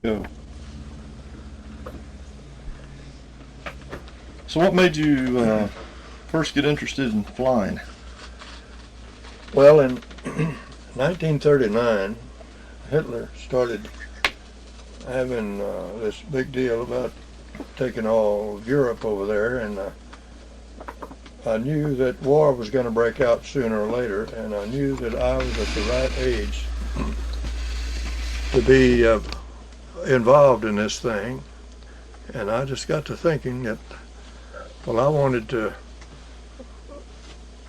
Go. So what made you first get interested in flying? Well, in 1939, Hitler started having this big deal about taking all of Europe over there, and I knew that war was going to break out sooner or later, and I knew that I was at the right age to be involved in this thing. And I just got to thinking that, well, I wanted to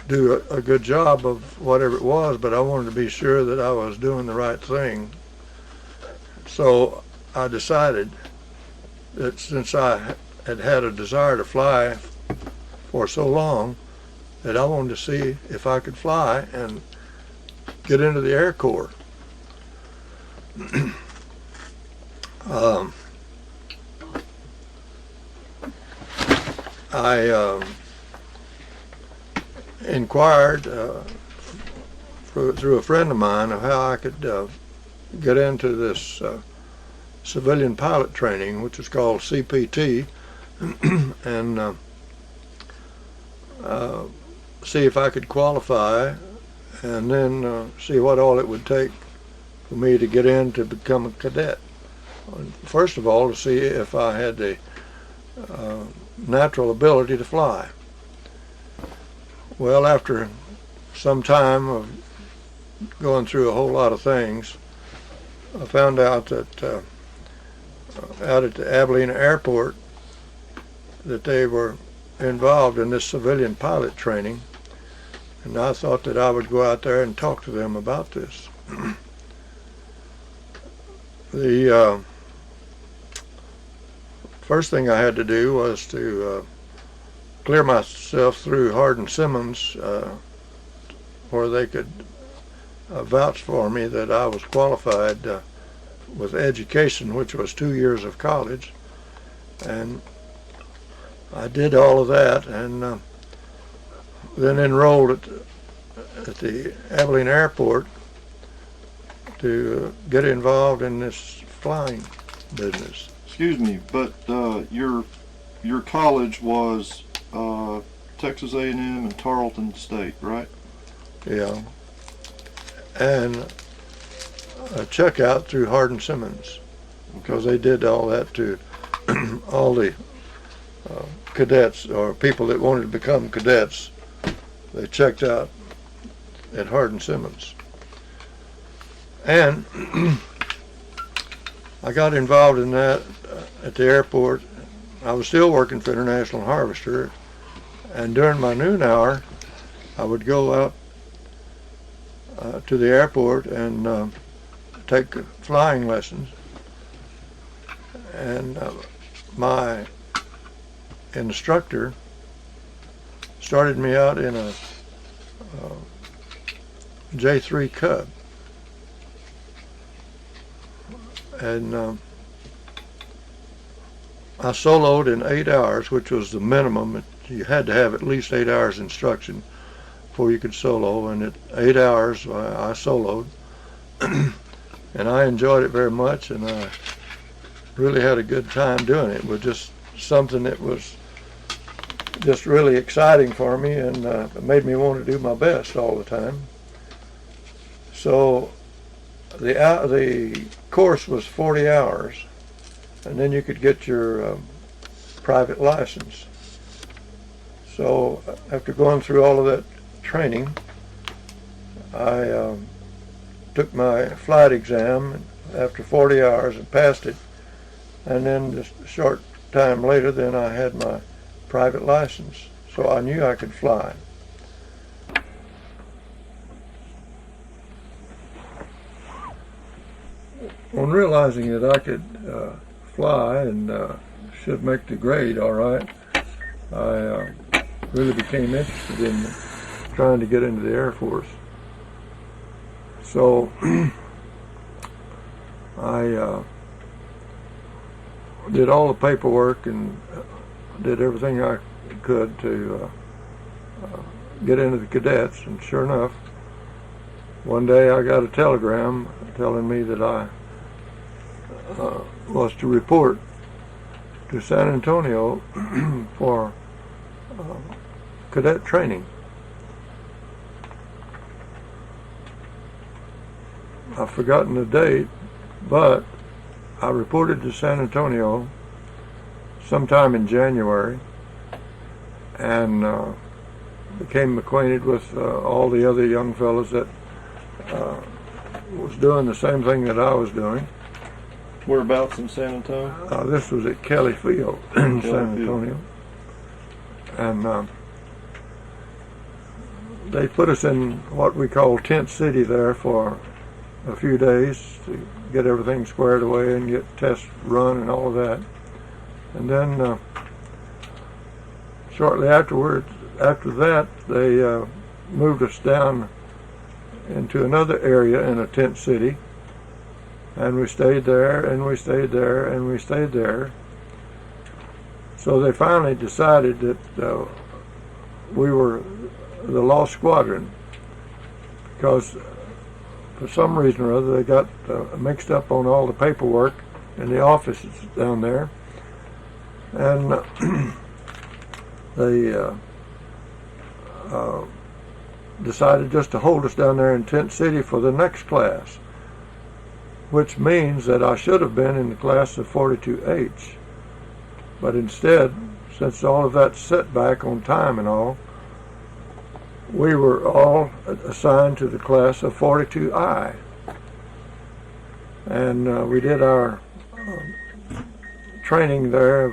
do a good job of whatever it was, but I wanted to be sure that I was doing the right thing. So I decided that since I had had a desire to fly for so long, that I wanted to see if I could fly and get into the Air Corps. I inquired through a friend of mine of how I could get into this civilian pilot training, which is called CPT, and see if I could qualify, and then see what all it would take for me to get in to become a cadet. First of all, to see if I had the natural ability to fly. Well, after some time of going through a whole lot of things, I found out that out at the Abilene airport that they were involved in this civilian pilot training, and I thought that I would go out there and talk to them about this. The first thing I had to do was to clear myself through Hardin-Simmons, where they could vouch for me that I was qualified with education, which was 2 years of college. And I did all of that, and then enrolled at the Abilene airport to get involved in this flying business. Excuse me, but your college was Texas A&M and Tarleton State, right? Yeah. And a checkout through Hardin-Simmons, because they did all that to all the cadets or people that wanted to become cadets. They checked out at Hardin-Simmons. And I got involved in that at the airport. I was still working for International Harvester, and during my noon hour, I would go out to the airport and take flying lessons. And my instructor started me out in a J3 Cub. And I soloed in 8 hours, which was the minimum. You had to have at least 8 hours instruction before you could solo, and at 8 hours I soloed. And I enjoyed it very much, and I really had a good time doing it. It was just something that was just really exciting for me, and it made me want to do my best all the time. So the course was 40 hours, and then you could get your private license. So after going through all of that training, I took my flight exam after 40 hours and passed it, and then just a short time later, then I had my private license. So I knew I could fly. On realizing that I could fly and should make the grade all right, I really became interested in trying to get into the Air Force. So I did all the paperwork and did everything I could to get into the cadets, and sure enough, one day I got a telegram telling me that was to report to San Antonio for cadet training. I've forgotten the date, but I reported to San Antonio sometime in January, and became acquainted with all the other young fellows that was doing the same thing that I was doing. Whereabouts in San Antonio? This was at Kelly Field in San Antonio. And they put us in what we call Tent City there for a few days to get everything squared away and get tests run and all of that. And then shortly after that, they moved us down into another area in a tent city, and we stayed there, and we stayed there, and we stayed there. So they finally decided that we were the Lost Squadron, because for some reason or other they got mixed up on all the paperwork in the offices down there, and they decided just to hold us down there in Tent City for the next class, which means that I should have been in the class of 42H. But instead, since all of that setback on time and all, we were all assigned to the class of 42I. And we did our training there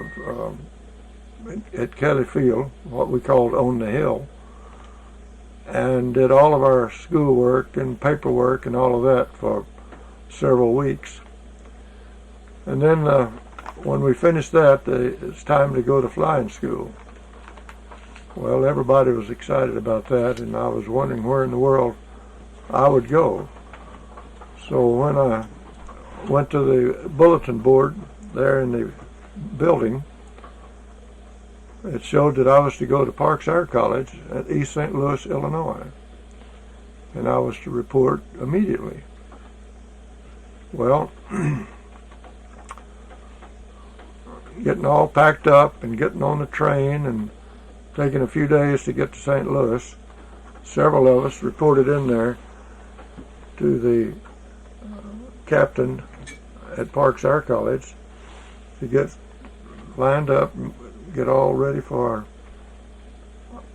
at Kelly Field, what we called On the Hill, and did all of our schoolwork and paperwork and all of that for several weeks. And then when we finished that, it's time to go to flying school. Well, everybody was excited about that, and I was wondering where in the world I would go. So when I went to the bulletin board there in the building, it showed that I was to go to Parks Air College at East St. Louis, Illinois, and I was to report immediately. Well, getting all packed up and getting on the train and taking a few days to get to St. Louis, several of us reported in there to the captain at Parks Air College to get lined up and get all ready for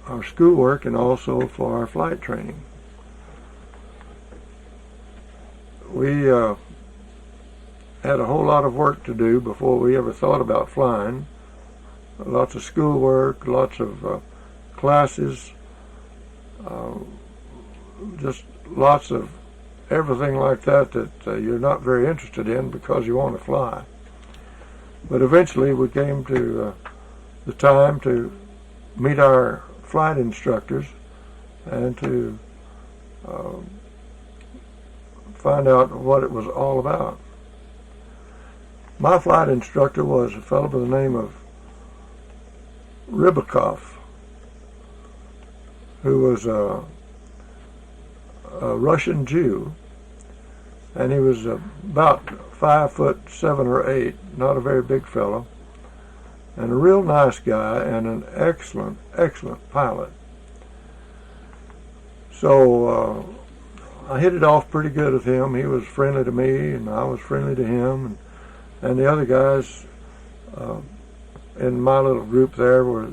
our schoolwork and also for our flight training. We had a whole lot of work to do before we ever thought about flying. Lots of schoolwork, lots of classes, just lots of everything like that you're not very interested in because you want to fly. But eventually we came to the time to meet our flight instructors and to find out what it was all about. My flight instructor was a fellow by the name of Rybakov, who was a Russian Jew, and he was about 5'7" or 8", not a very big fellow, and a real nice guy and an excellent pilot. So I hit it off pretty good with him. He was friendly to me, and I was friendly to him, and the other guys in my little group there were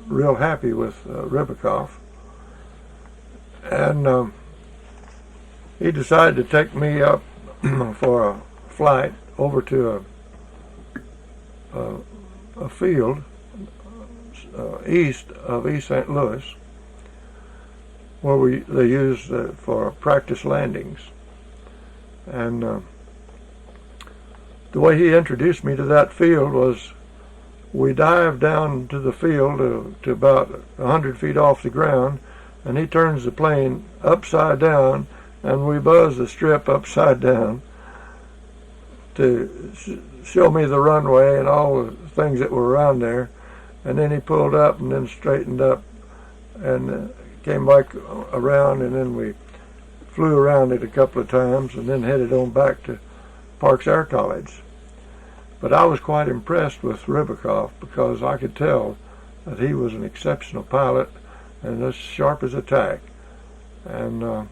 real happy with Rybakov. And he decided to take me up for a flight over to a field east of East St. Louis, where they use for practice landings. And the way he introduced me to that field was, we dived down to the field to about 100 feet off the ground, and he turns the plane upside down, and we buzz the strip upside down to show me the runway and all the things that were around there. And then he pulled up and then straightened up and came back around, and then we flew around it a couple of times and then headed on back to Parks Air College. But I was quite impressed with Ribicoff because I could tell that he was an exceptional pilot and as sharp as a tack. And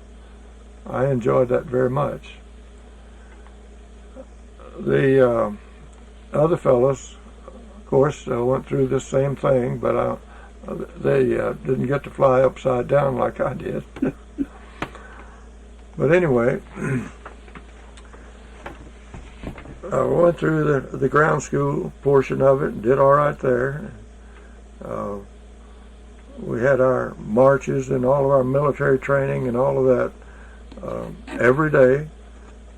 I enjoyed that very much. The other fellows, of course, went through the same thing, but they didn't get to fly upside down like I did. But anyway, I went through the ground school portion of it and did all right there. We had our marches and all of our military training and all of that every day.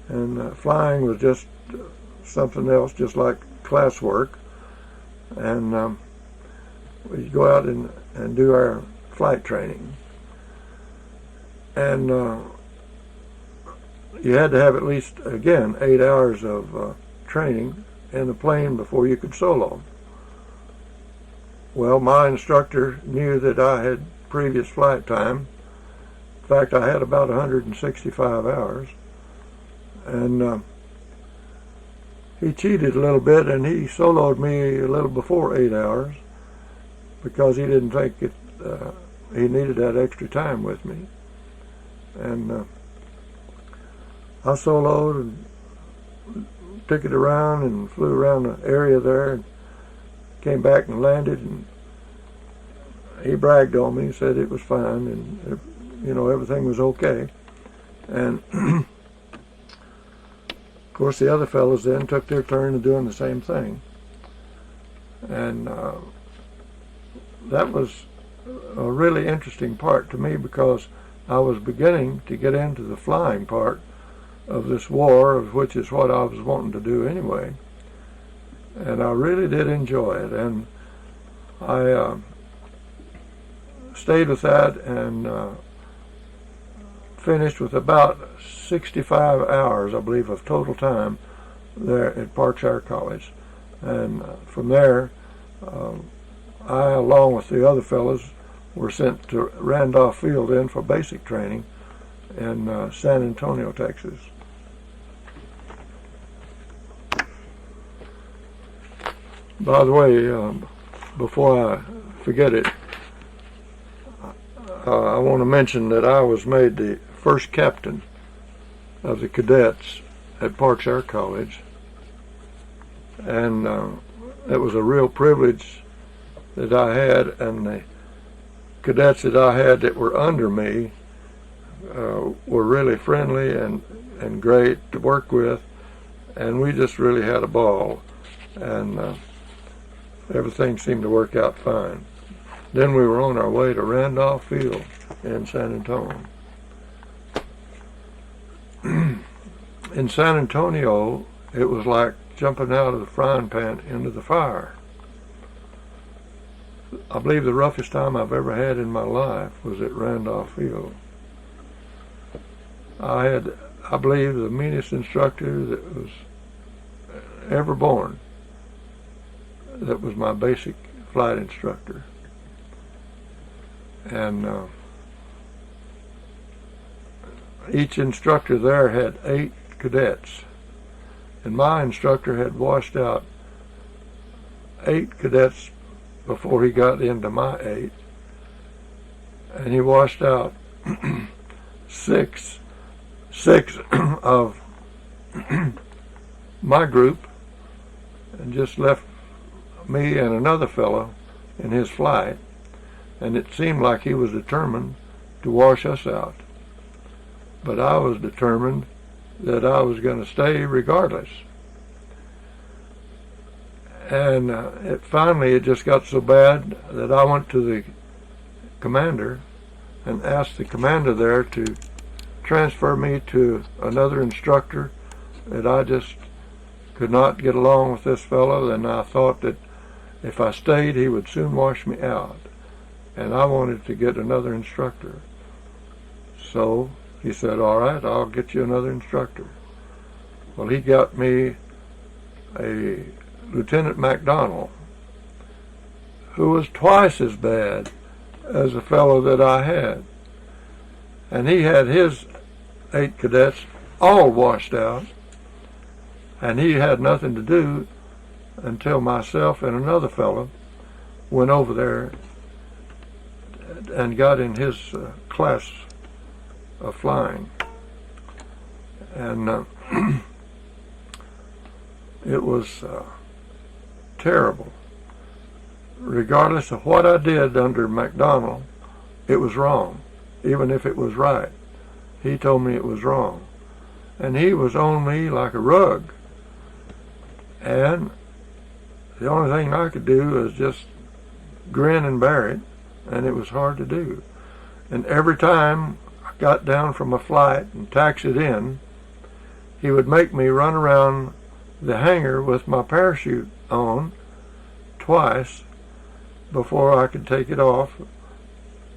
And flying was just something else, just like classwork. And we'd go out and do our flight training. And you had to have at least, again, 8 hours of training in the plane before you could solo. Well, my instructor knew that I had previous flight time. In fact, I had about 165 hours. And he cheated a little bit, and he soloed me a little before 8 hours because he didn't think he needed that extra time with me. And I soloed and took it around and flew around the area there and came back and landed, and he bragged on me, said it was fine and everything was okay. And of course the other fellows then took their turn of doing the same thing. And that was a really interesting part to me because I was beginning to get into the flying part of this war, which is what I was wanting to do anyway. And I really did enjoy it. And I stayed with that and finished with about 65 hours, I believe, of total time there at Parks Air College. And from there, I, along with the other fellows, were sent to Randolph Field in for basic training in San Antonio, Texas. By the way, before I forget it, I want to mention that I was made the first captain of the cadets at Parks Air College, and it was a real privilege that I had, and the cadets that I had that were under me were really friendly and great to work with, and we just really had a ball, and everything seemed to work out fine. Then we were on our way to Randolph Field in San Antonio. In San Antonio, it was like jumping out of the frying pan into the fire. I believe the roughest time I've ever had in my life was at Randolph Field. I had, I believe, the meanest instructor that was ever born. That was my basic flight instructor. And each instructor there had 8 cadets. And my instructor had washed out 8 cadets before he got into my 8. And he washed out six of my group and just left me and another fellow in his flight, and it seemed like he was determined to wash us out. But I was determined that I was going to stay regardless. And finally it just got so bad that I went to the commander and asked the commander there to transfer me to another instructor, that I just could not get along with this fellow, and I thought that if I stayed, he would soon wash me out. And I wanted to get another instructor. So he said, all right, I'll get you another instructor. Well, he got me a Lieutenant MacDonald, who was twice as bad as the fellow that I had. And he had his 8 cadets all washed out. And he had nothing to do until myself and another fellow went over there and got in his class of flying. And it was terrible. Regardless of what I did under McDonald, it was wrong, even if it was right. He told me it was wrong. And he was on me like a rug. And the only thing I could do was just grin and bear it, and it was hard to do. And every time I got down from a flight and taxied in, he would make me run around the hangar with my parachute on twice before I could take it off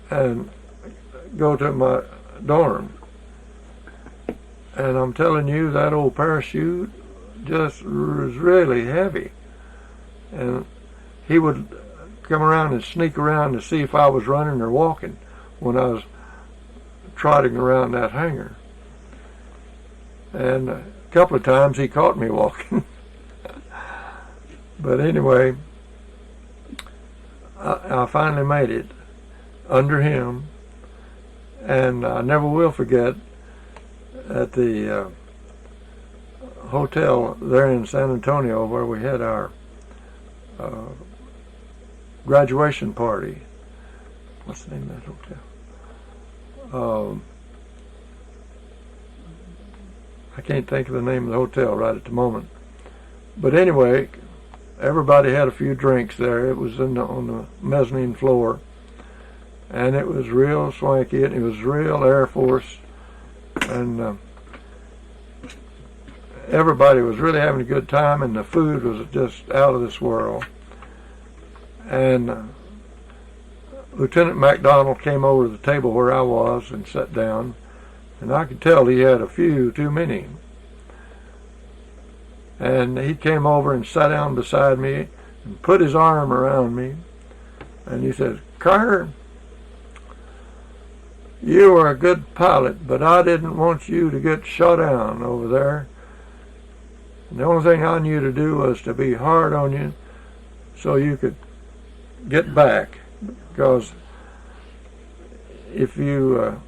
and go to my dorm. And I'm telling you, that old parachute just was really heavy. And he would come around and sneak around to see if I was running or walking when I was trotting around that hangar. And a couple of times he caught me walking. But anyway, I finally made it under him. And I never will forget, at the hotel there in San Antonio where we had our graduation party. What's the name of that hotel? I can't think of the name of the hotel right at the moment. But anyway, everybody had a few drinks there. It was on the mezzanine floor. And it was real swanky, and it was real Air Force. And everybody was really having a good time, and the food was just out of this world. And Lieutenant MacDonald came over to the table where I was and sat down, and I could tell he had a few too many. And he came over and sat down beside me and put his arm around me, and he said, "Carter, you were a good pilot, but I didn't want you to get shot down over there. And the only thing I knew to do was to be hard on you so you could get back. Because if you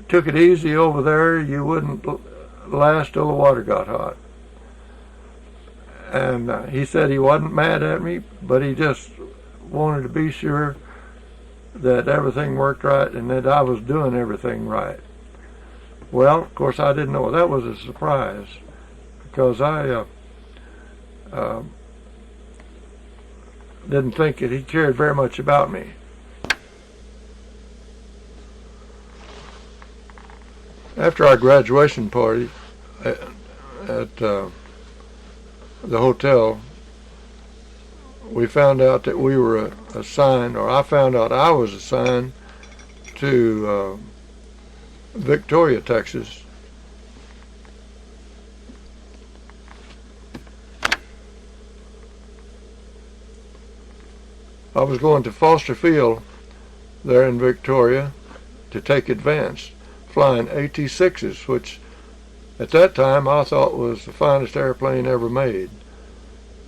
took it easy over there, you wouldn't last till the water got hot." And he said he wasn't mad at me, but he just wanted to be sure that everything worked right and that I was doing everything right. Well, of course, I didn't know. That was a surprise, because I didn't think that he cared very much about me. After our graduation party at the hotel, we found out that we were assigned, or I found out I was assigned to Victoria, Texas. I was going to Foster Field there in Victoria to take advanced, flying AT-6s, which at that time I thought was the finest airplane ever made.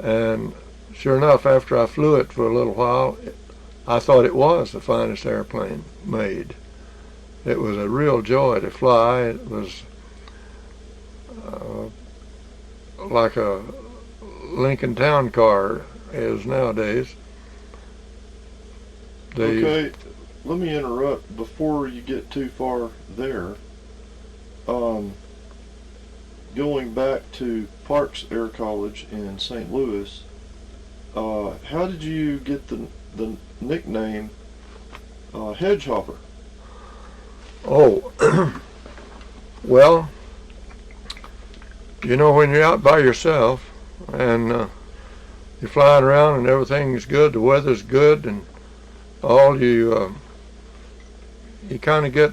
And sure enough, after I flew it for a little while, I thought it was the finest airplane made. It was a real joy to fly. It was like a Lincoln Town Car is nowadays. Okay, let me interrupt before you get too far there. Going back to Parks Air College in St. Louis, how did you get the nickname Hedgehopper? Oh, well, you know, when you're out by yourself and you're flying around and everything's good, the weather's good, and all you kind of get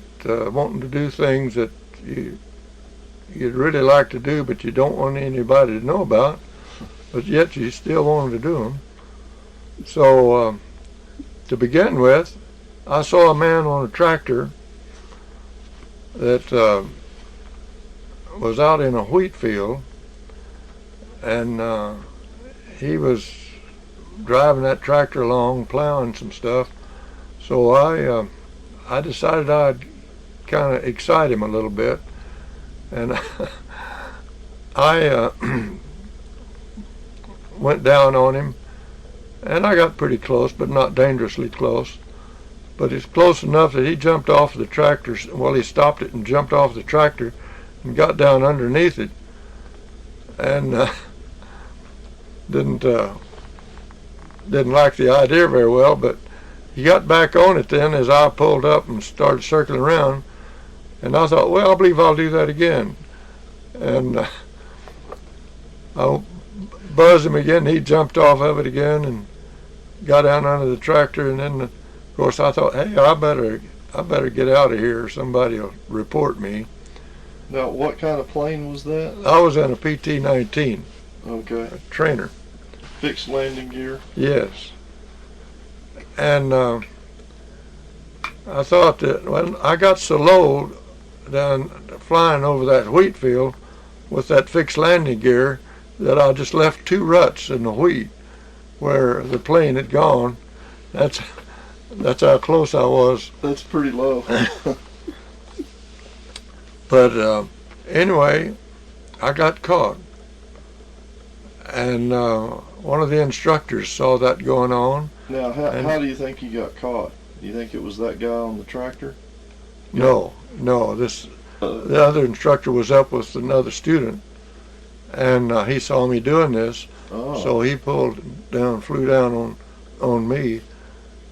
wanting to do things that you'd really like to do, but you don't want anybody to know about, but yet you still want to do them. So to begin with, I saw a man on a tractor that was out in a wheat field, and he was driving that tractor along, plowing some stuff. So I decided I'd kind of excite him a little bit, and I went down on him, and I got pretty close, but not dangerously close. But it's close enough that he jumped off the tractor. Well, he stopped it and jumped off the tractor and got down underneath it, and didn't like the idea very well. But he got back on it then as I pulled up and started circling around, and I thought, well, I believe I'll do that again. And I buzzed him again. He jumped off of it again and got down under the tractor, and then of course I thought, hey, I better get out of here or somebody will report me. Now, what kind of plane was that? I was in a PT-19, Okay. a trainer. Fixed landing gear? Yes. And I thought that when I got so low down flying over that wheat field with that fixed landing gear that I just left 2 ruts in the wheat where the plane had gone. That's how close I was. That's pretty low. But anyway, I got caught. And one of the instructors saw that going on. Now, how do you think you got caught? Do you think it was that guy on the tractor? No. The other instructor was up with another student, and he saw me doing this, so he flew down on me,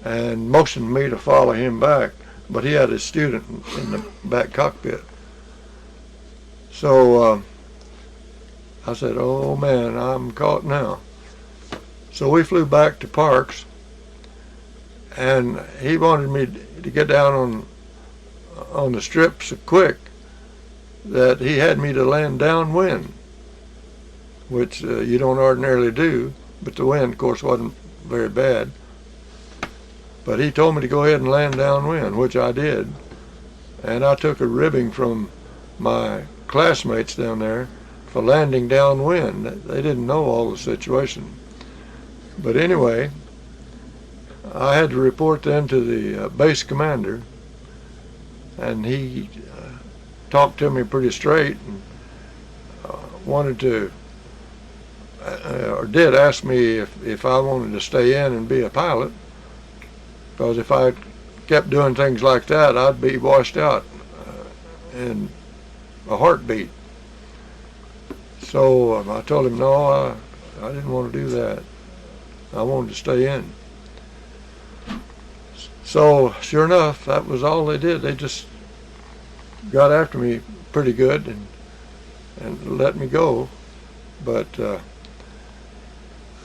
and motioned me to follow him back. But he had a student in the back cockpit. So I said, oh man, I'm caught now. So we flew back to Parks, and he wanted me to get down on the strip so quick that he had me to land downwind, which you don't ordinarily do, but the wind, of course, wasn't very bad. But he told me to go ahead and land downwind, which I did. And I took a ribbing from my classmates down there for landing downwind. They didn't know all the situation. But anyway, I had to report then to the base commander, and he talked to me pretty straight and wanted to, or did ask me if I wanted to stay in and be a pilot, because if I kept doing things like that, I'd be washed out in a heartbeat. So I told him, no, I didn't want to do that. I wanted to stay in. So sure enough, that was all they did. They just got after me pretty good and let me go. But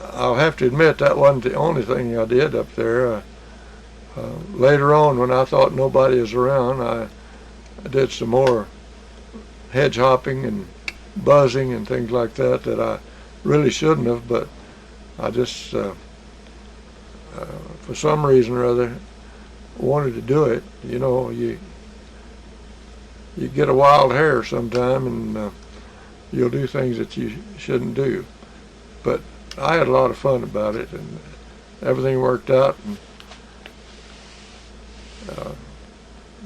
I'll have to admit that wasn't the only thing I did up there. Later on, when I thought nobody was around, I did some more hedge hopping and buzzing and things like that I really shouldn't have, but I just, for some reason or other, wanted to do it. You know, you get a wild hair sometime, and you'll do things that you shouldn't do. But I had a lot of fun about it, and everything worked out, and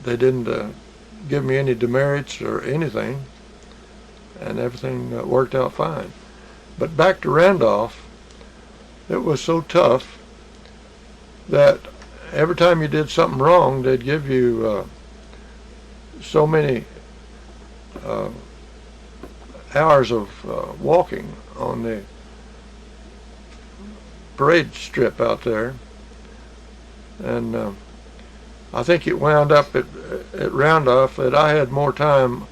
they didn't give me any demerits or anything, and everything worked out fine. But back to Randolph, it was so tough that every time you did something wrong, they'd give you so many hours of walking on the parade strip out there. And I think it wound up at Randolph that I had more time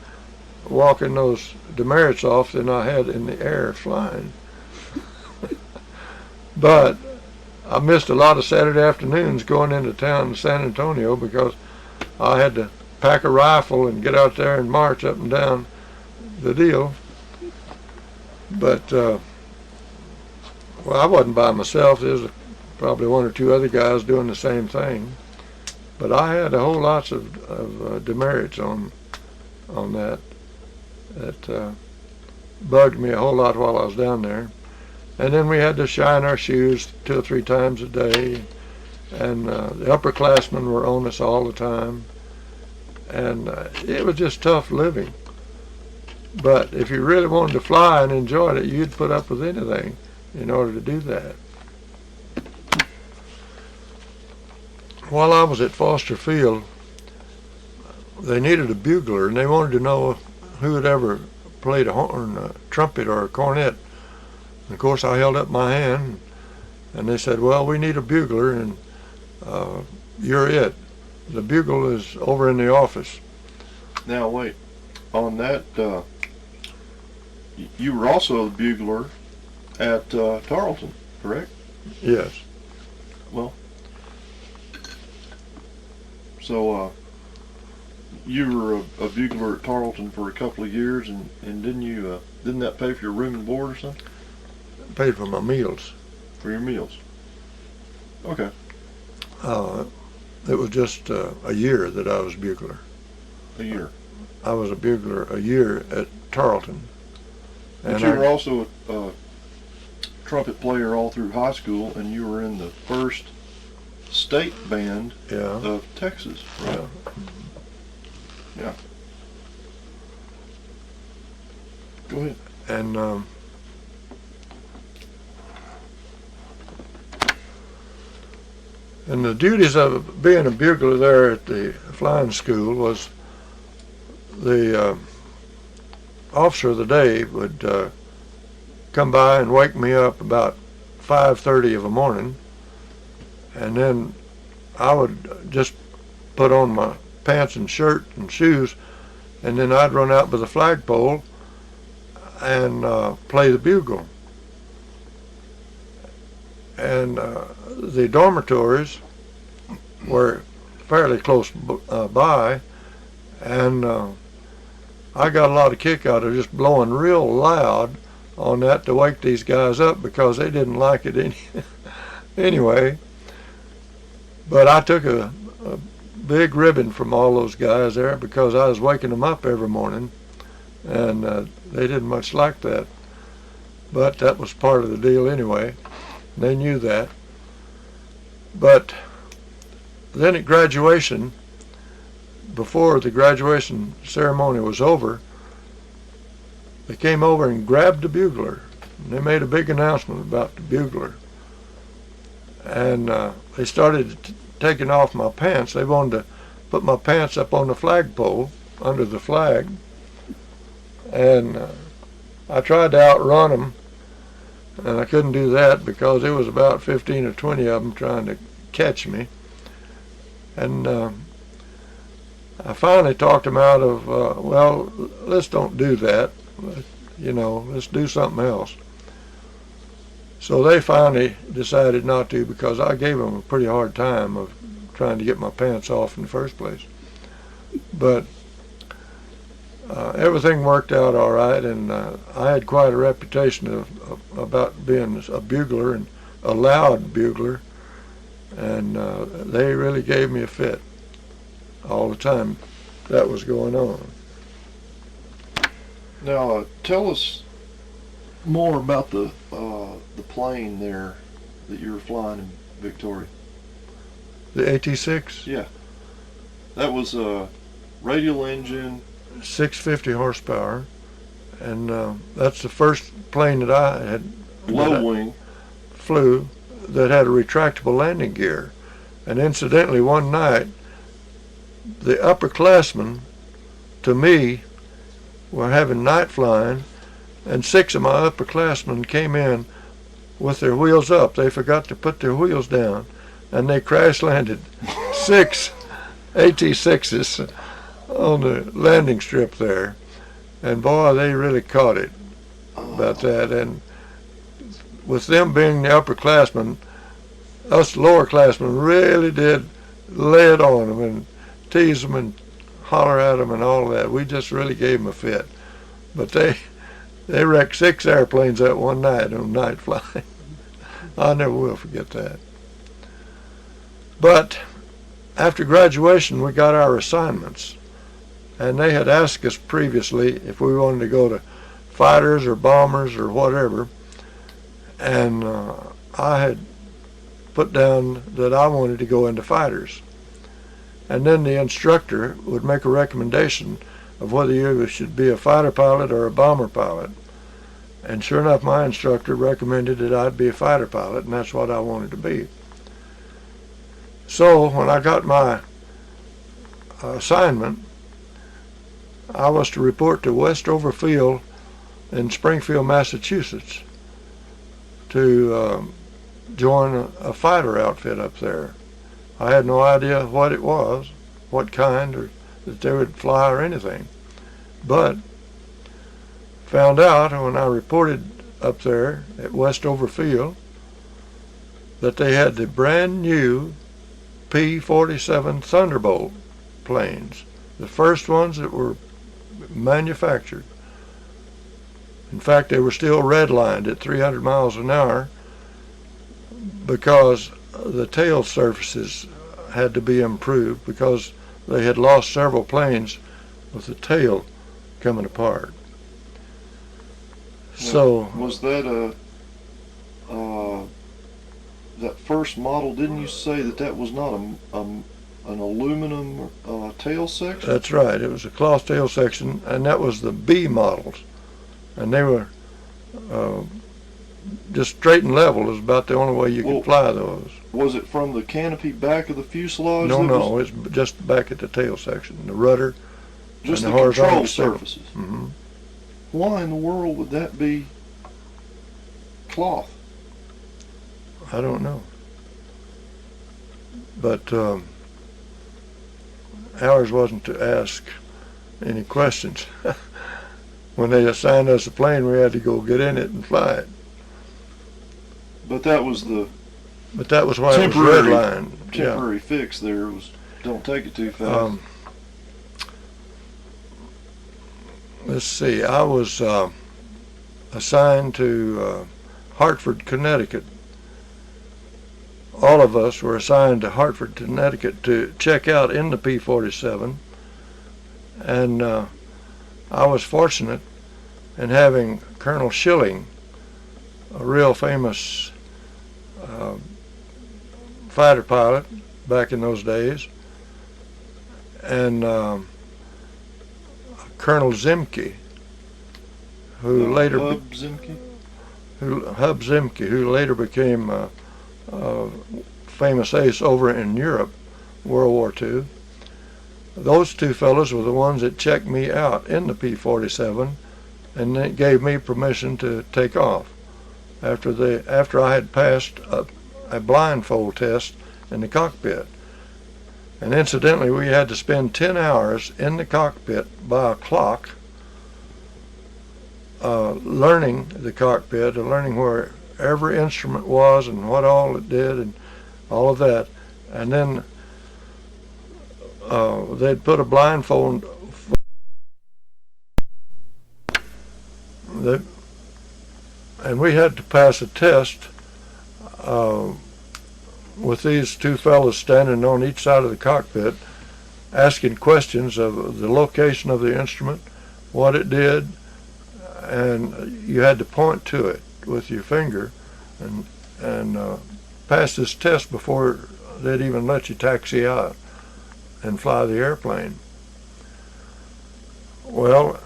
walking those demerits off than I had in the air flying. But I missed a lot of Saturday afternoons going into town in San Antonio because I had to pack a rifle and get out there and march up and down the deal. But well, I wasn't by myself. There was probably 1 or 2 other guys doing the same thing. But I had a whole lots of demerits on that bugged me a whole lot while I was down there. And then we had to shine our shoes 2 or 3 times a day. And the upperclassmen were on us all the time. And it was just tough living. But if you really wanted to fly and enjoyed it, you'd put up with anything in order to do that. While I was at Foster Field, they needed a bugler, and they wanted to know who had ever played a horn, a trumpet, or a cornet. And of course, I held up my hand, and they said, "Well, we need a bugler, and you're it. The bugle is over in the office." Now wait, on that, you were also a bugler at Tarleton, correct? Yes. Well, so you were a bugler at Tarleton for a couple of years, and didn't that pay for your room and board or something? Paid for my meals. For your meals? Okay. It was just a year that I was bugler. A year. I was a bugler a year at Tarleton. But And you were also a trumpet player all through high school, and you were in the first state band of Texas, right? Yeah. Go ahead. And the duties of being a bugler there at the flying school was the officer of the day would come by and wake me up about 5:30 of the morning, and then I would just put on my pants and shirt and shoes, and then I'd run out by the flagpole and play the bugle. And the dormitories were fairly close by, and I got a lot of kick out of just blowing real loud on that to wake these guys up, because they didn't like it anyway. But I took a big ribbon from all those guys there, because I was waking them up every morning, and they didn't much like that. But that was part of the deal anyway. They knew that. But then at graduation, before the graduation ceremony was over, they came over and grabbed the bugler. And they made a big announcement about the bugler. And they started taking off my pants. They wanted to put my pants up on the flagpole under the flag. And I tried to outrun them, and I couldn't do that because there was about 15 or 20 of them trying to catch me. And I finally talked them out of, well, let's don't do that. Let's do something else. So they finally decided not to, because I gave them a pretty hard time of trying to get my pants off in the first place. But everything worked out all right, and I had quite a reputation about being a bugler, and a loud bugler, and they really gave me a fit all the time that was going on. Now, tell us more about the plane there that you were flying in Victoria. The AT-6? Yeah. That was a radial engine. 650 horsepower, and that's the first plane that I had Low-wing. Flew that had a retractable landing gear. And incidentally, one night, the upperclassmen, to me, were having night flying, and 6 of my upperclassmen came in with their wheels up. They forgot to put their wheels down, and they crash landed 6 AT-6s on the landing strip there. And boy, they really caught it about that. And with them being the upperclassmen, us lowerclassmen really did lay it on them and tease them and holler at them and all that. We just really gave them a fit. But they wrecked 6 airplanes that one night on night flying. I never will forget that. But after graduation, we got our assignments, and they had asked us previously if we wanted to go to fighters or bombers or whatever. And I had put down that I wanted to go into fighters. And then the instructor would make a recommendation of whether you should be a fighter pilot or a bomber pilot. And sure enough, my instructor recommended that I'd be a fighter pilot, and that's what I wanted to be. So when I got my assignment, I was to report to Westover Field in Springfield, Massachusetts, to join a fighter outfit up there. I had no idea what it was, what kind, or that they would fly or anything. But found out when I reported up there at Westover Field that they had the brand new P-47 Thunderbolt planes, the first ones that were manufactured. In fact, they were still redlined at 300 miles an hour because the tail surfaces had to be improved because they had lost several planes with the tail coming apart. Now, so was that that first model? Didn't you say that was not an aluminum tail section? That's right. It was a cloth tail section, and that was the B models, and they were just straight and level is about the only way you could fly those. Was it from the canopy back of the fuselage? No, it's just back at the tail section, the rudder, just and the horizontal control surfaces. Mm-hmm. Why in the world would that be cloth? I don't know. But ours wasn't to ask any questions. When they assigned us a plane, we had to go get in it and fly it. But that was the why it was redlined. Temporary fix there was don't take it too fast. Let's see. I was assigned to Hartford, Connecticut. All of us were assigned to Hartford, Connecticut to check out in the P-47. And I was fortunate in having Colonel Schilling, a real famous fighter pilot back in those days, and Colonel Zemke, who later Hub Zemke, who later became a famous ace over in Europe, World War II. Those two fellows were the ones that checked me out in the P-47, and they gave me permission to take off after I had passed a blindfold test in the cockpit. And incidentally, we had to spend 10 hours in the cockpit by a clock learning the cockpit and learning where every instrument was and what all it did and all of that. And then they'd put a blindfold and we had to pass a test with these two fellows standing on each side of the cockpit asking questions of the location of the instrument, what it did, and you had to point to it with your finger and pass this test before they'd even let you taxi out and fly the airplane. Well,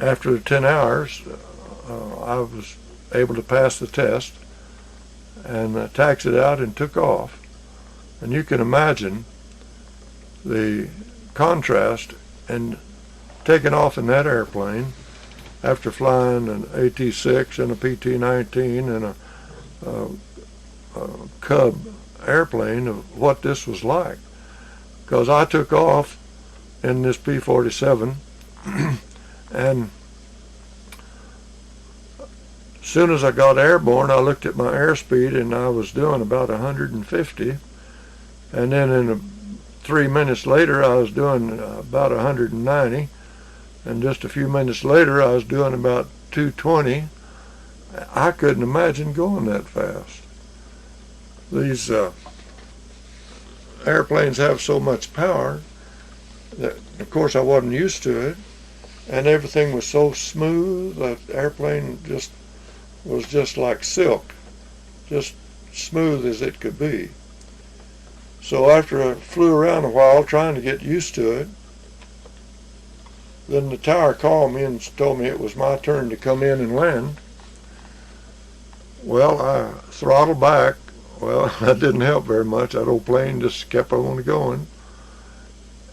after the 10 hours, I was able to pass the test and taxied out and took off. And you can imagine the contrast in taking off in that airplane after flying an AT-6 and a PT-19 and a Cub airplane of what this was like. Because I took off in this P-47 and as soon as I got airborne, I looked at my airspeed and I was doing about 150. And then in 3 minutes later, I was doing about 190. And just a few minutes later, I was doing about 220. I couldn't imagine going that fast. These airplanes have so much power that, of course, I wasn't used to it. and everything was so smooth. The airplane was just like silk, just smooth as it could be. So after I flew around a while trying to get used to it, then the tower called me and told me it was my turn to come in and land. Well, I throttled back. Well, that didn't help very much. That old plane just kept on going.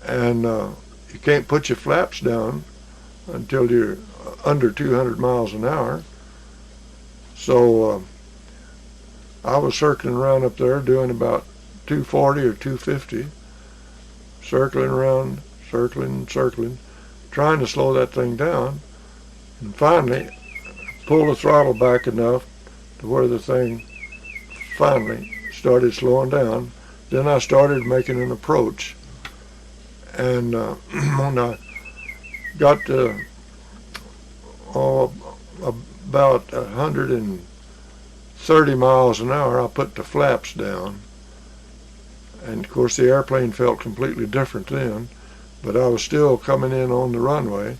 And you can't put your flaps down until you're under 200 miles an hour. So I was circling around up there doing about 240 or 250, circling around, circling, trying to slow that thing down. And finally, pulled the throttle back enough to where the thing finally started slowing down. Then I started making an approach. And when I got to about 130 miles an hour, I put the flaps down. And of course the airplane felt completely different then, but I was still coming in on the runway.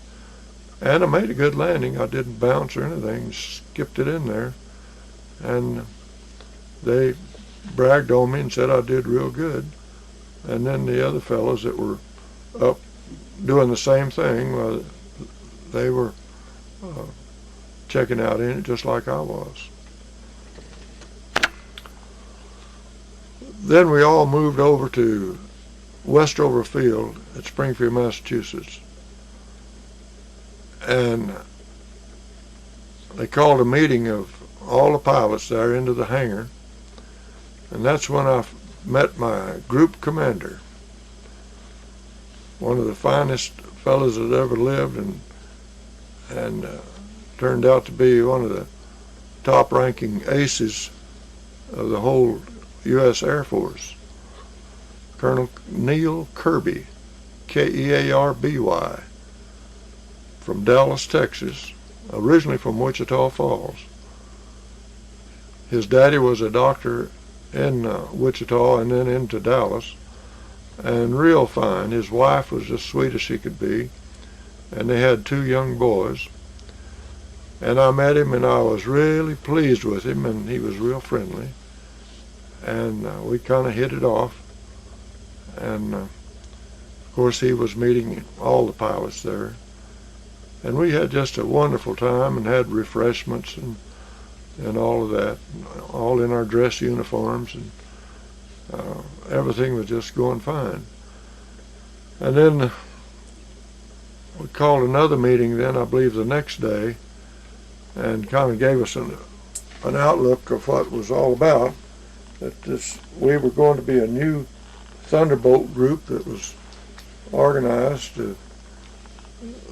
And I made a good landing. I didn't bounce or anything, skipped it in there. And they bragged on me and said I did real good. And then the other fellows that were up doing the same thing, they were checking out in it just like I was. Then we all moved over to Westover Field at Springfield, Massachusetts. And they called a meeting of all the pilots there into the hangar. And that's when I met my group commander, one of the finest fellows that ever lived, and turned out to be one of the top-ranking aces of the whole U.S. Air Force, Colonel Neil Kirby, Kearby, from Dallas, Texas, originally from Wichita Falls. His daddy was a doctor in Wichita and then into Dallas, and real fine. His wife was as sweet as she could be, and they had 2 young boys. And I met him, and I was really pleased with him, and he was real friendly. And we kind of hit it off. And of course he was meeting all the pilots there. And we had just a wonderful time and had refreshments and all of that, all in our dress uniforms, and everything was just going fine. And then we called another meeting then, I believe the next day, and kind of gave us an outlook of what it was all about. That we were going to be a new Thunderbolt group that was organized to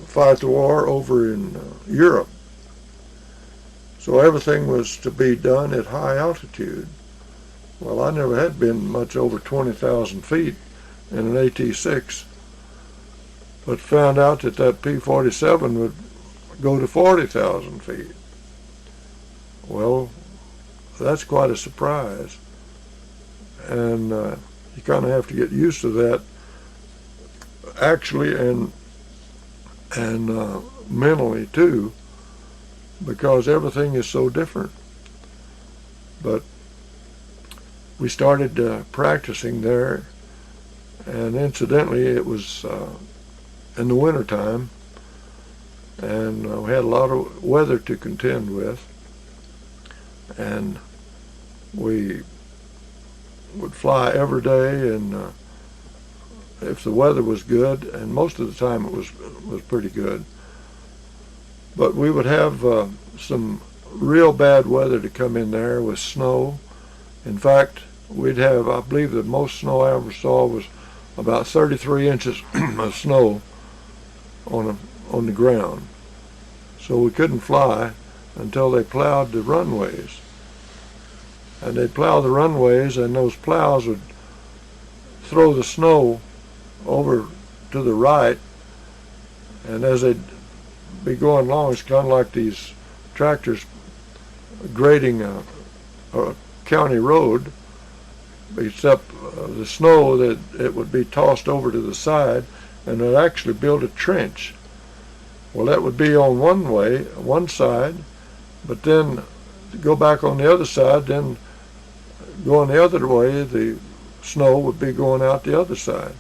fight the war over in Europe. So everything was to be done at high altitude. Well, I never had been much over 20,000 feet in an AT-6, but found out that P-47 would go to 40,000 feet. Well, that's quite a surprise. And you kind of have to get used to that, actually, and mentally too, because everything is so different. But we started practicing there, and incidentally it was in the wintertime, and we had a lot of weather to contend with, and we would fly every day, and if the weather was good, and most of the time it was pretty good, but we would have some real bad weather to come in there with snow. In fact, we'd have, I believe the most snow I ever saw was about 33 inches of snow on the ground. So we couldn't fly until they plowed the runways. And they'd plow the runways, and those plows would throw the snow over to the right, and as they'd be going along, it's kind of like these tractors grading a county road, except the snow, that it would be tossed over to the side, and they'd actually build a trench. Well, that would be on one side, but then to go back on the other side, then going the other way, the snow would be going out the other side.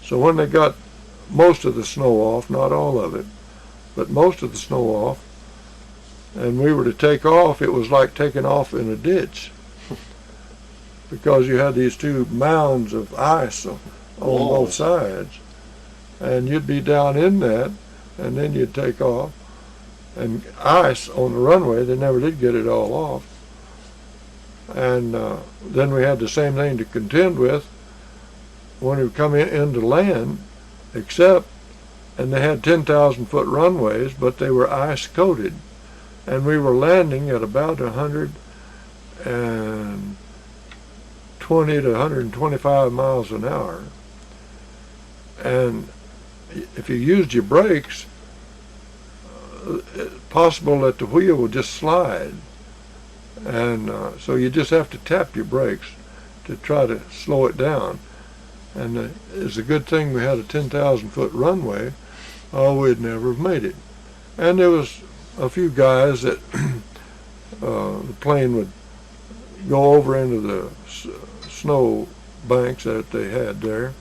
So when they got most of the snow off, not all of it, but most of the snow off, and we were to take off, it was like taking off in a ditch because you had these two mounds of ice on both sides, and you'd be down in that, and then you'd take off, and ice on the runway, they never did get it all off. And then we had the same thing to contend with when we come into land, and they had 10,000-foot runways, but they were ice coated, and we were landing at about 120 to 125 miles an hour. And if you used your brakes, it's possible that the wheel would just slide. And so you just have to tap your brakes to try to slow it down. And it's a good thing we had a 10,000-foot runway, or we'd never have made it. And there was a few guys that the plane would go over into the snow banks that they had there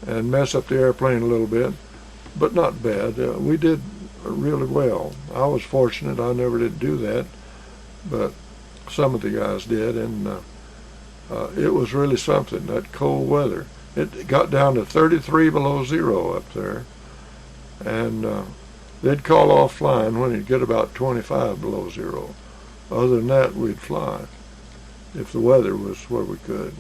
and mess up the airplane a little bit, but not bad. We did really well. I was fortunate I never did do that, but some of the guys did, and it was really something, that cold weather. It got down to 33 below zero up there, and they'd call off flying when it'd get about 25 below zero. Other than that, we'd fly if the weather was where we could.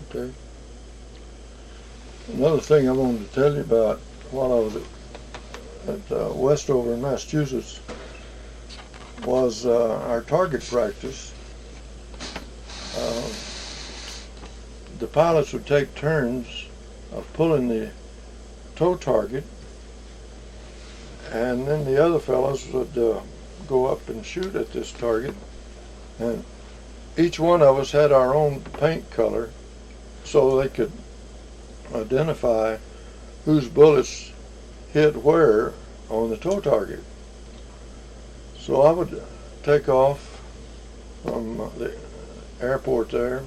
Okay. Another thing I wanted to tell you about while I was at Westover in Massachusetts was our target practice. The pilots would take turns of pulling the tow target, and then the other fellows would go up and shoot at this target, and each one of us had our own paint color so they could identify whose bullets hit where on the tow target. So I would take off from the airport there,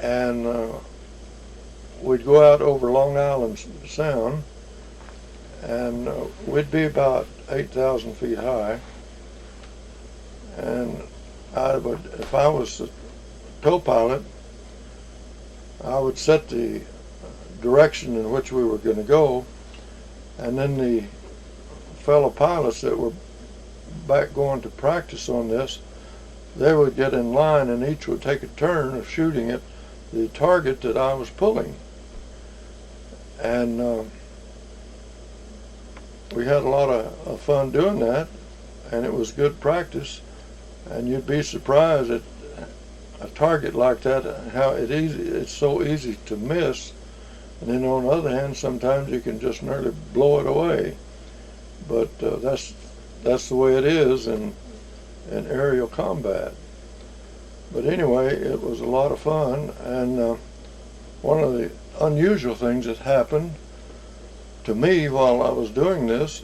and we'd go out over Long Island Sound, and we'd be about 8,000 feet high, and if I was the tow pilot, I would set the direction in which we were going to go, and then the fellow pilots that were back going to practice on this, they would get in line and each would take a turn of shooting at the target that I was pulling. And we had a lot of fun doing that, and it was good practice, and you'd be surprised at a target like that, how it's so easy to miss. And then on the other hand, sometimes you can just nearly blow it away. But that's the way it is in aerial combat. But anyway, it was a lot of fun, and one of the unusual things that happened to me while I was doing this,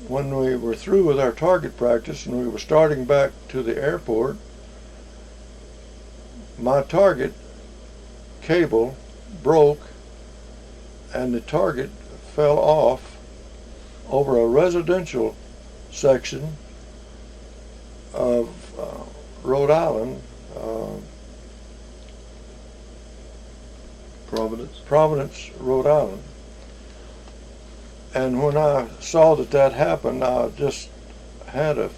when we were through with our target practice and we were starting back to the airport, my target cable broke and the target fell off over a residential section of Rhode Island, Providence, Rhode Island. And when I saw that happened, I just had a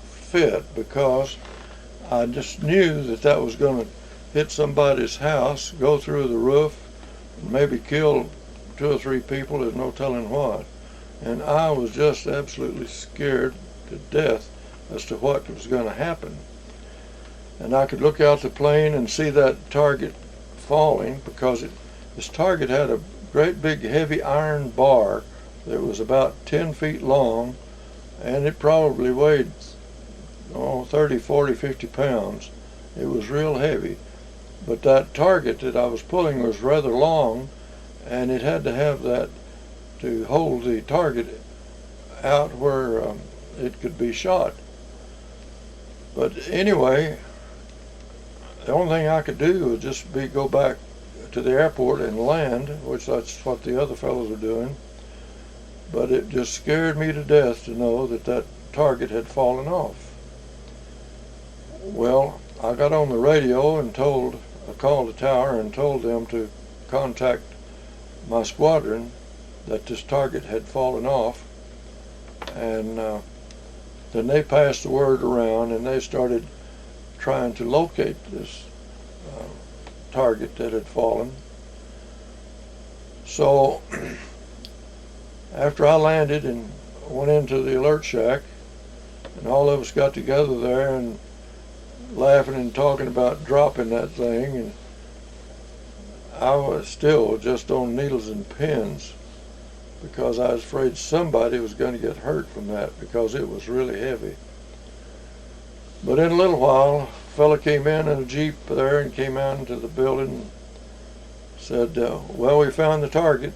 fit, because I just knew that was going to hit somebody's house, go through the roof, and maybe kill 2 or 3 people, there's no telling what. And I was just absolutely scared to death as to what was going to happen. And I could look out the plane and see that target falling, because this target had a great big heavy iron bar that was about 10 feet long, and it probably weighed 30, 40, 50 pounds. It was real heavy, But that target that I was pulling was rather long, and it had to have that to hold the target out where it could be shot. But anyway, the only thing I could do was just go back to the airport and land, which that's what the other fellows were doing. But it just scared me to death to know that that target had fallen off. Well, I got on the radio and I called the tower and told them to contact my squadron that this target had fallen off, and then they passed the word around and they started trying to locate this target that had fallen. So after I landed and went into the alert shack, and all of us got together there and laughing and talking about dropping that thing, and I was still just on needles and pins because I was afraid somebody was going to get hurt from that because it was really heavy. But in a little while, a fella came in a Jeep there and came out into the building and said, well, we found the target,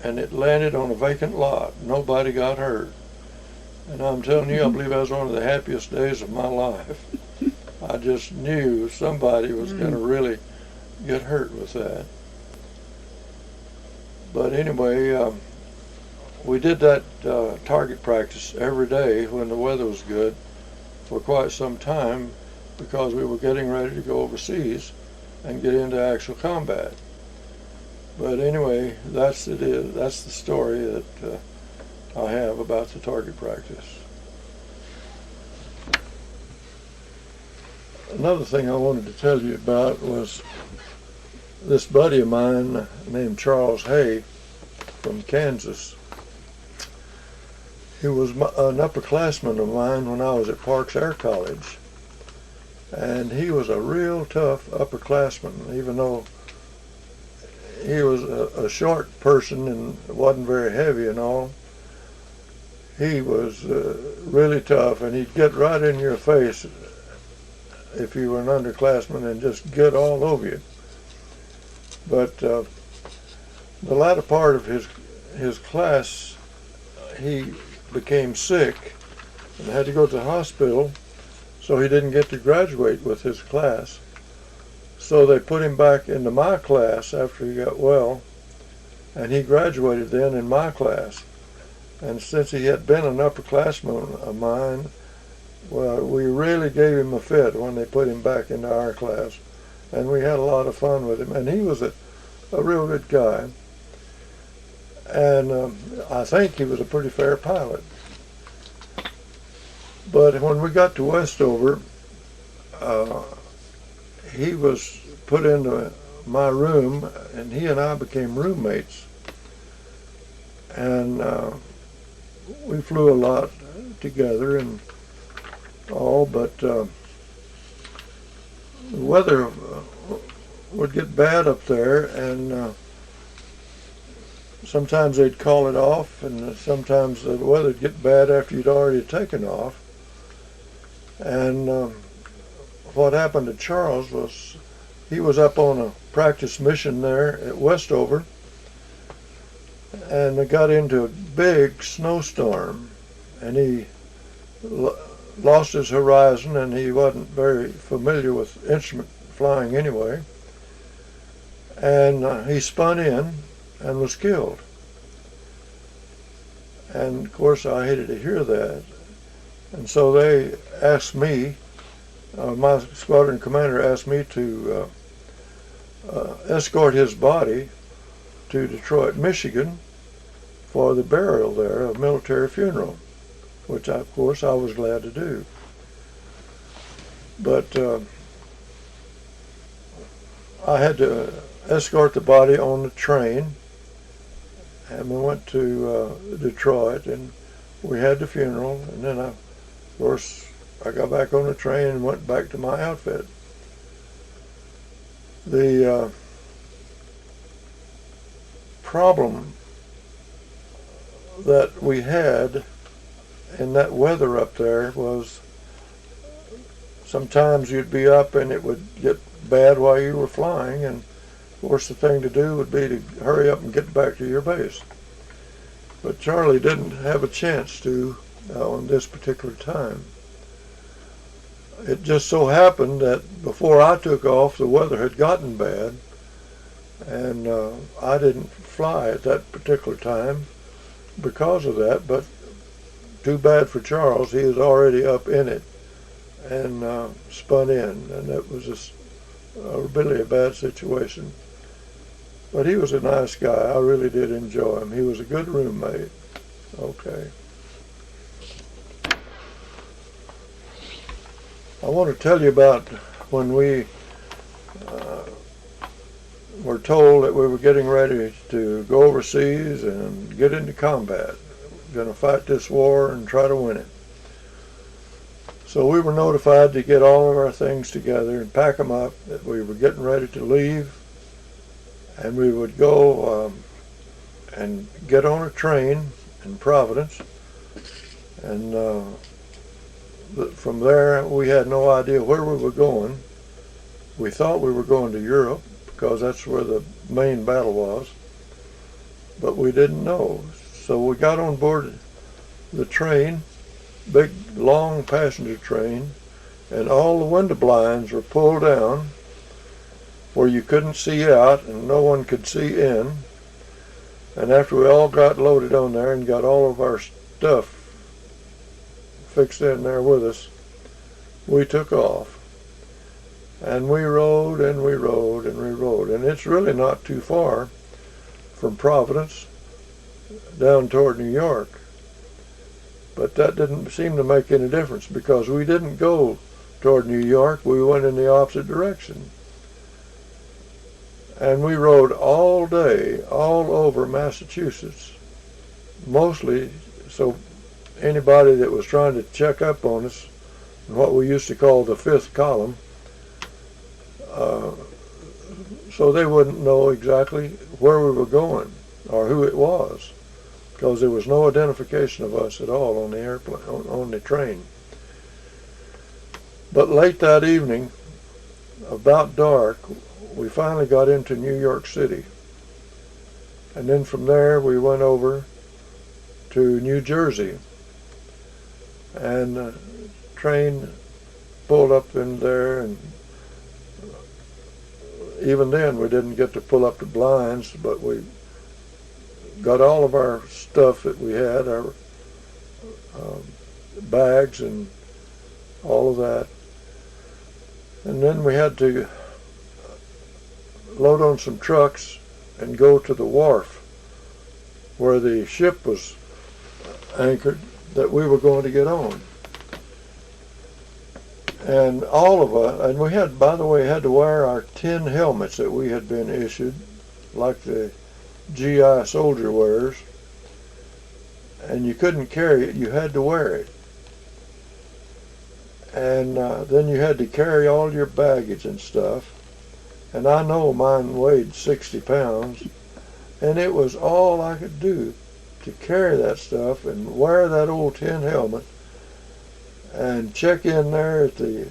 and it landed on a vacant lot. Nobody got hurt. And I'm telling you, I believe that was one of the happiest days of my life. I just knew somebody was going to really get hurt with that. But anyway, we did that target practice every day when the weather was good for quite some time because we were getting ready to go overseas and get into actual combat. But anyway, that's the story that I have about the target practice. Another thing I wanted to tell you about was this buddy of mine named Charles Hay from Kansas. He was an upperclassman of mine when I was at Parks Air College, and he was a real tough upperclassman, even though he was a short person and wasn't very heavy and all. He was really tough, and he'd get right in your face if you were an underclassman and just get all over you. But the latter part of his class, he became sick and had to go to the hospital, so he didn't get to graduate with his class. So they put him back into my class after he got well, and he graduated then in my class. And since he had been an upperclassman of mine, well, we really gave him a fit when they put him back into our class, and we had a lot of fun with him. And he was a real good guy, and I think he was a pretty fair pilot. But when we got to Westover, he was put into my room, and he and I became roommates. And we flew a lot together and all, but the weather would get bad up there, and sometimes they'd call it off, and sometimes the weather would get bad after you'd already taken off. And what happened to Charles was he was up on a practice mission there at Westover, and they got into a big snowstorm, and he lost his horizon, and he wasn't very familiar with instrument flying anyway, and he spun in and was killed. And of course I hated to hear that, and so they asked me, my squadron commander asked me to escort his body to Detroit, Michigan for the burial there, a military funeral, which of course I was glad to do. But I had to escort the body on the train, and we went to Detroit, and we had the funeral, and then of course I got back on the train and went back to my outfit. The problem that we had in that weather up there was sometimes you'd be up and it would get bad while you were flying, and of course the thing to do would be to hurry up and get back to your base. But Charlie didn't have a chance to on this particular time. It just so happened that before I took off, the weather had gotten bad, and I didn't fly at that particular time because of that, but too bad for Charles. He was already up in it and spun in, and that was just really a bad situation. But he was a nice guy. I really did enjoy him. He was a good roommate. Okay. I want to tell you about when we were told that we were getting ready to go overseas and get into combat. Going to fight this war and try to win it. So we were notified to get all of our things together and pack them up, that we were getting ready to leave, and we would go and get on a train in Providence, and from there we had no idea where we were going. We thought we were going to Europe because that's where the main battle was, but we didn't know. So we got on board the train, big long passenger train, and all the window blinds were pulled down where you couldn't see out and no one could see in. And after we all got loaded on there and got all of our stuff fixed in there with us, we took off. And we rode and we rode and we rode. And it's really not too far from Providence down toward New York. But that didn't seem to make any difference because we didn't go toward New York. We went in the opposite direction. And we rode all day, all over Massachusetts, mostly so anybody that was trying to check up on us, what we used to call the fifth column, so they wouldn't know exactly where we were going or who it was, because there was no identification of us at all on the airplane, on the train. But late that evening, about dark, we finally got into New York City. And then from there we went over to New Jersey. And the train pulled up in there, and even then we didn't get to pull up the blinds, but we got all of our stuff that we had, our bags and all of that. And then we had to load on some trucks and go to the wharf where the ship was anchored that we were going to get on. And all of us, and we had, by the way, had to wear our tin helmets that we had been issued, like the GI soldier wears, and you couldn't carry it, you had to wear it. And then you had to carry all your baggage and stuff. And I know mine weighed 60 pounds, and it was all I could do to carry that stuff and wear that old tin helmet and check in there at the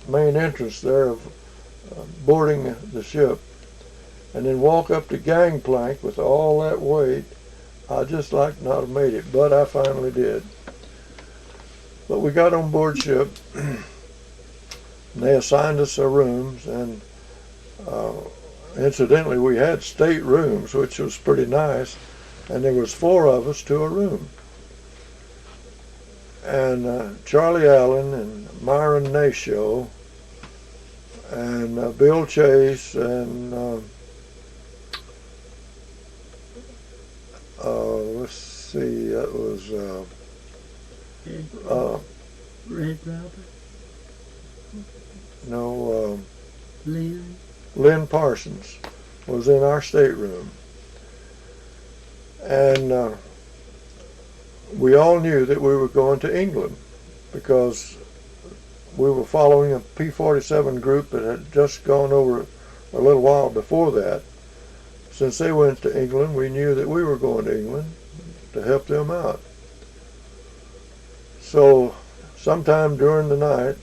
main entrance there of boarding the ship, and then walk up the gangplank with all that weight. I just like not have made it, but I finally did. But we got on board ship. They assigned us our rooms, and incidentally we had state rooms, which was pretty nice, and there was 4 of us to a room. And Charlie Allen and Myron Nasho and Bill Chase and let's see, that was Red Robert? No, Lynn? Lynn Parsons was in our stateroom. And we all knew that we were going to England because we were following a P-47 group that had just gone over a little while before that. Since they went to England, we knew that we were going to England to help them out. So sometime during the night,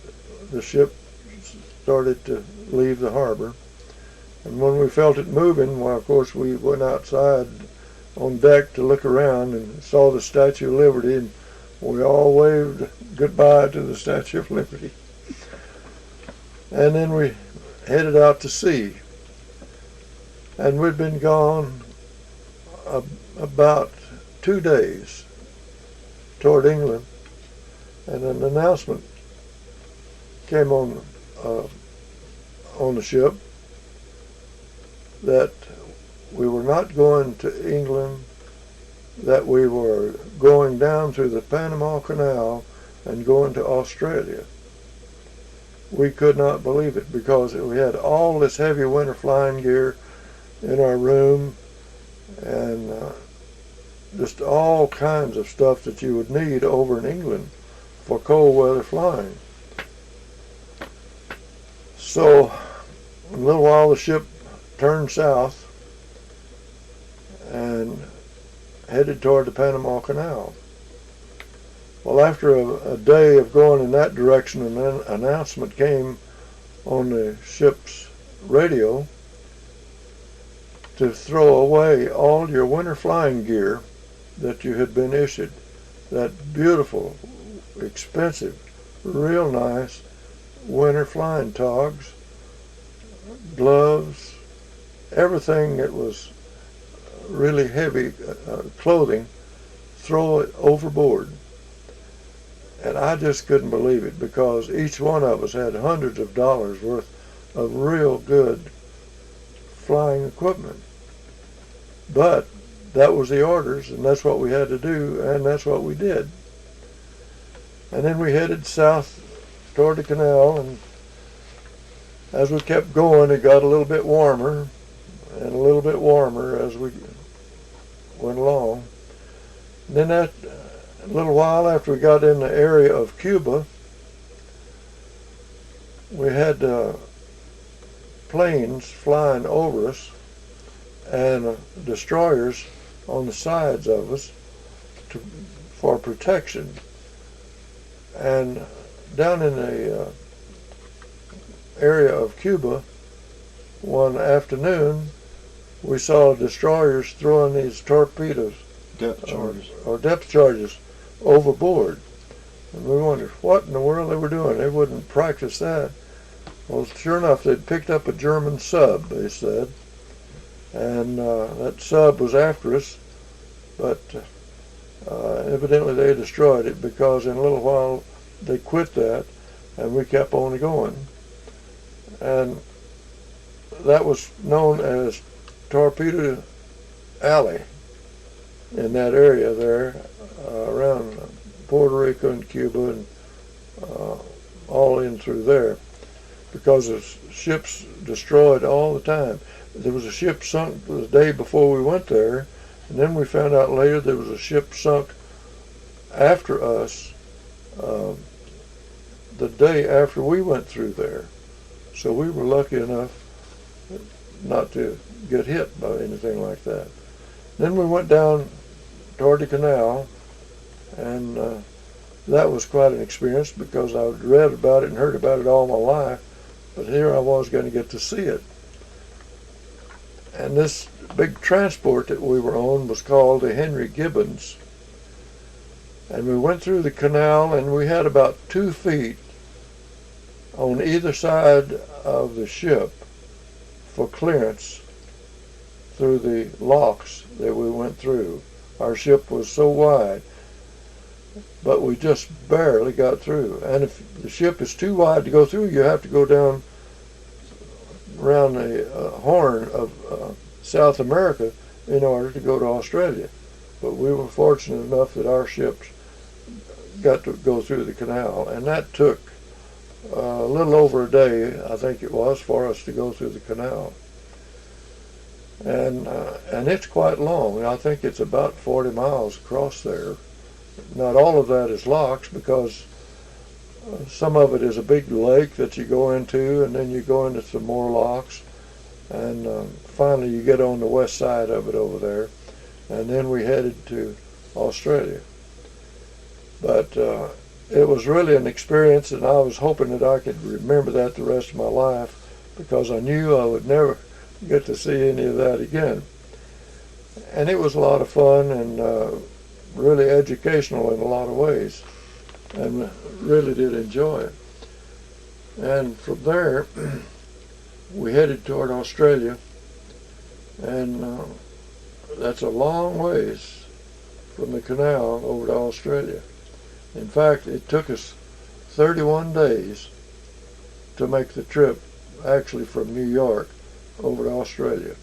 the ship started to leave the harbor. And when we felt it moving, well, of course, we went outside on deck to look around and saw the Statue of Liberty, and we all waved goodbye to the Statue of Liberty. And then we headed out to sea. And we'd been gone about 2 days toward England, and an announcement came on the ship that we were not going to England, that we were going down through the Panama Canal and going to Australia. We could not believe it because we had all this heavy winter flying gear in our room and just all kinds of stuff that you would need over in England for cold weather flying. So in a little while the ship turned south and headed toward the Panama Canal. Well, after a day of going in that direction, an announcement came on the ship's radio to throw away all your winter flying gear that you had been issued. That beautiful, expensive, real nice winter flying togs, gloves, everything that was really heavy clothing, throw it overboard. And I just couldn't believe it because each one of us had hundreds of dollars worth of real good flying equipment. But that was the orders, and that's what we had to do, and that's what we did. And then we headed south toward the canal, and as we kept going, it got a little bit warmer and a little bit warmer as we went along. And then a little while after we got in the area of Cuba, we had planes flying over us and destroyers on the sides of us for protection. And down in the area of Cuba, one afternoon, we saw destroyers throwing these torpedoes, Depth charges. or depth charges overboard. And we wondered what in the world they were doing. They wouldn't practice that. Well, sure enough, they'd picked up a German sub, they said, and that sub was after us, but evidently they destroyed it because in a little while they quit that, and we kept on going. And that was known as Torpedo Alley in that area there around Puerto Rico and Cuba and all in through there, because the ships destroyed all the time. There was a ship sunk the day before we went there, and then we found out later there was a ship sunk after us the day after we went through there. So we were lucky enough not to get hit by anything like that. Then we went down toward the canal, and that was quite an experience because I'd read about it and heard about it all my life, but here I was going to get to see it. And this big transport that we were on was called the Henry Gibbons. And we went through the canal, and we had about 2 feet on either side of the ship for clearance through the locks that we went through. Our ship was so wide, but we just barely got through. And if the ship is too wide to go through, you have to go down around the horn of South America in order to go to Australia. But we were fortunate enough that our ships got to go through the canal, and that took a little over a day, I think it was, for us to go through the canal. And it's quite long. I think it's about 40 miles across there. Not all of that is locks, because some of it is a big lake that you go into, and then you go into some more locks, and finally you get on the west side of it over there, and then we headed to Australia. But it was really an experience, and I was hoping that I could remember that the rest of my life, because I knew I would never get to see any of that again. And it was a lot of fun and really educational in a lot of ways, and really did enjoy it. And from there, we headed toward Australia, and that's a long ways from the canal over to Australia. In fact, it took us 31 days to make the trip, actually from New York over to Australia,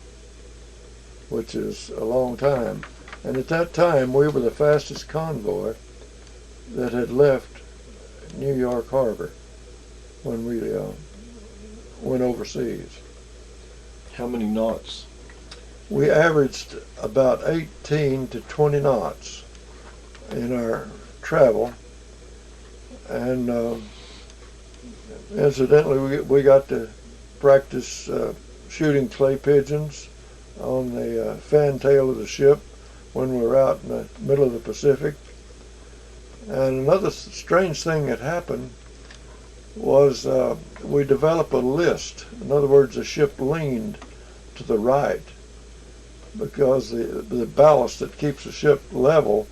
which is a long time. And at that time, we were the fastest convoy that had left New York Harbor when we went overseas. How many knots? We averaged about 18 to 20 knots in our travel, and incidentally, we got to practice shooting clay pigeons on the fantail of the ship when we were out in the middle of the Pacific. And another strange thing that happened was we developed a list. In other words, the ship leaned to the right because the ballast that keeps the ship level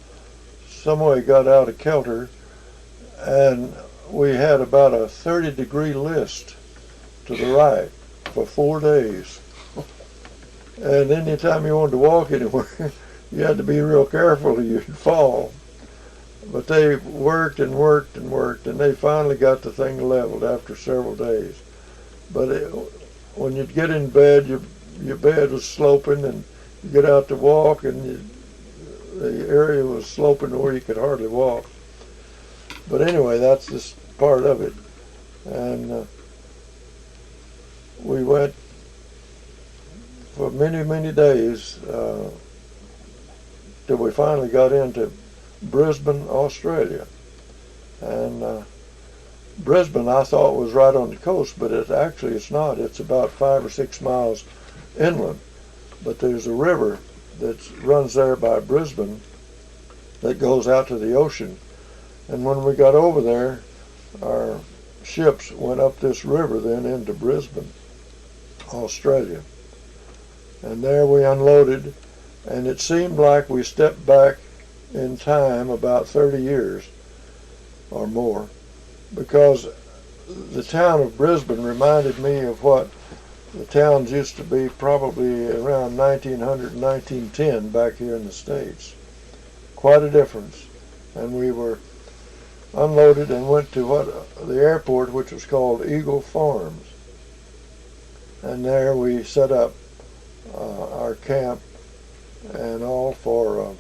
some way got out of kilter, and we had about a 30-degree list to the right for 4 days. And anytime you wanted to walk anywhere, you had to be real careful or you'd fall. But they worked and worked and worked, and they finally got the thing leveled after several days. But when you'd get in bed, your bed was sloping, and you get out to walk, and the area was sloping to where you could hardly walk. But anyway, that's just part of it. And we went for many, many days till we finally got into Brisbane, Australia. And Brisbane, I thought, was right on the coast, but it's not. It's about 5 or 6 miles inland. But there's a river that runs there by Brisbane that goes out to the ocean. And when we got over there, our ships went up this river then into Brisbane, Australia. And there we unloaded, and it seemed like we stepped back in time about 30 years or more, because the town of Brisbane reminded me of what the towns used to be probably around 1900 and 1910 back here in the States. Quite a difference. And we were unloaded and went to the airport, which was called Eagle Farms. And there we set up our camp and all for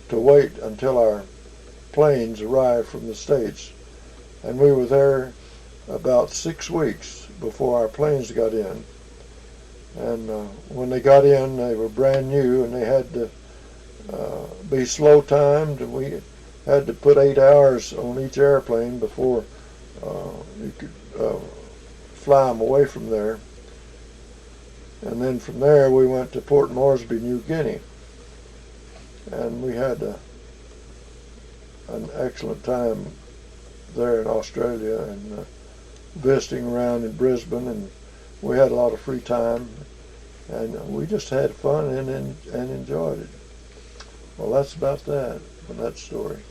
to wait until our planes arrived from the States. And we were there about 6 weeks before our planes got in. And when they got in, they were brand new, and they had to be slow timed, and we had to put 8 hours on each airplane before you could fly them away from there. And then from there we went to Port Moresby, New Guinea, and we had an excellent time there in Australia, and visiting around in Brisbane, and we had a lot of free time, and we just had fun and enjoyed it. Well, that's about that, from that story.